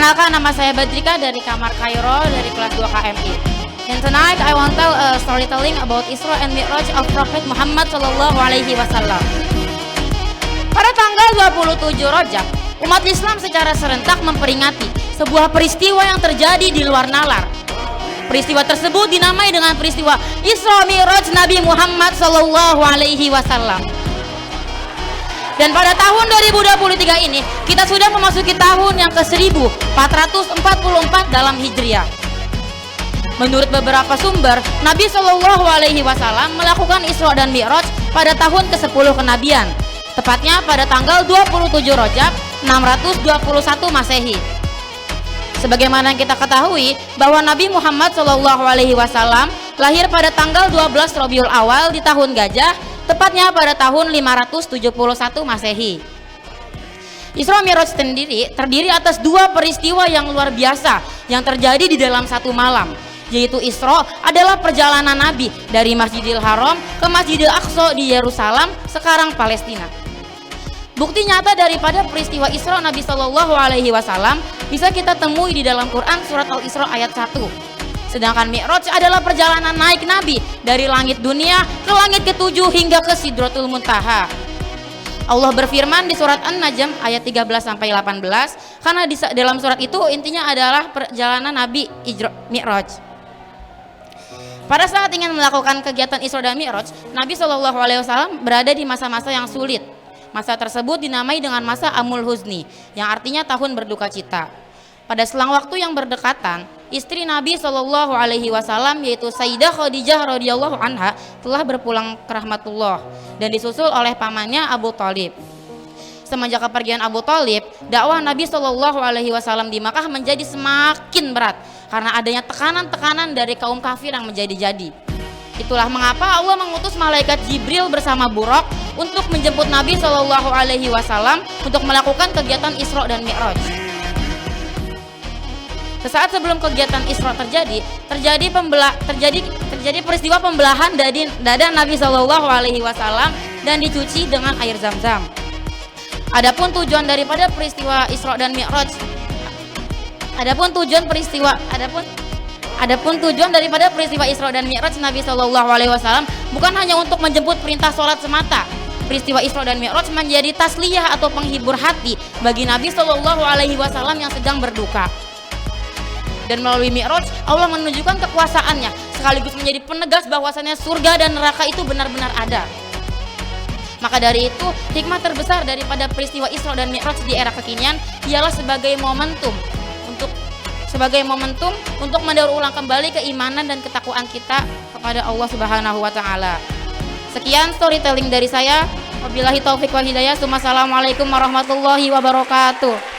Perkenalkan, nama saya Badrika dari Kamar Kairo dari kelas 2 KMI. And tonight I want to tell a storytelling about Isra and Mi'raj of Prophet Muhammad Sallallahu Alaihi Wasallam. Pada tanggal 27 Rajab, umat Islam secara serentak memperingati sebuah peristiwa yang terjadi di luar nalar. Peristiwa tersebut dinamai dengan peristiwa Isra Mi'raj Nabi Muhammad Sallallahu Alaihi Wasallam. Dan pada tahun 2023 ini kita sudah memasuki tahun yang ke-1444 dalam Hijriah. Menurut beberapa sumber, Nabi Shallallahu Alaihi Wasallam melakukan Isra dan Mi'raj pada tahun ke-10 kenabian, tepatnya pada tanggal 27 Rajab 621 Masehi. Sebagaimana yang kita ketahui bahwa Nabi Muhammad Shallallahu Alaihi Wasallam lahir pada tanggal 12 Rabiul Awal di tahun Gajah, tepatnya pada tahun 571 Masehi. Isra Mi'raj terdiri atas dua peristiwa yang luar biasa yang terjadi di dalam satu malam, yaitu Isra adalah perjalanan Nabi dari Masjidil Haram ke Masjidil Aqsa di Yerusalem, sekarang Palestina. Bukti nyata daripada peristiwa Isra Nabi Shallallahu Alaihi Wasallam bisa kita temui di dalam Quran surat Al-Isra ayat 1. Sedangkan Mi'raj adalah perjalanan naik Nabi dari langit dunia ke langit ke-7 hingga ke Sidratul Muntaha. Allah berfirman di surat An-Najm ayat 13-18, karena dalam surat itu intinya adalah perjalanan Nabi Mi'raj. Pada saat ingin melakukan kegiatan Isra dan Mi'raj, Nabi Shallallahu Alaihi Wasallam berada di masa-masa yang sulit. Masa tersebut dinamai dengan masa Amul Huzni, yang artinya tahun berduka cita. Pada selang waktu yang berdekatan, istri Nabi Shallallahu Alaihi Wasallam yaitu Sayyidah Khadijah radhiyallahu anha telah berpulang ke rahmatullah dan disusul oleh pamannya Abu Thalib. Semenjak kepergian Abu Thalib, dakwah Nabi Shallallahu Alaihi Wasallam di Makkah menjadi semakin berat karena adanya tekanan-tekanan dari kaum kafir yang menjadi-jadi. Itulah mengapa Allah mengutus malaikat Jibril bersama Buraq untuk menjemput Nabi Shallallahu Alaihi Wasallam untuk melakukan kegiatan Isra dan Mi'raj. Sesaat sebelum kegiatan Isra terjadi peristiwa pembelahan dada Nabi Shallallahu Alaihi Wasallam dan dicuci dengan air Zam-Zam. Adapun tujuan daripada peristiwa Isra dan Mi'raj, daripada peristiwa Isra dan Mi'raj Nabi Shallallahu Alaihi Wasallam bukan hanya untuk menjemput perintah sholat semata. Peristiwa Isra dan Mi'raj menjadi tasliyah atau penghibur hati bagi Nabi Shallallahu Alaihi Wasallam yang sedang berduka. Dan melalui Mi'raj, Allah menunjukkan kekuasaannya sekaligus menjadi penegas bahwasannya surga dan neraka itu benar-benar ada. Maka dari itu, hikmah terbesar daripada peristiwa Isra dan Mi'raj di era kekinian ialah sebagai momentum untuk mendaur ulang kembali keimanan dan ketakwaan kita kepada Allah Subhanahu wa taala. Sekian storytelling dari saya. Wabillahi taufik wal hidayah. Wassalamualaikum warahmatullahi wabarakatuh.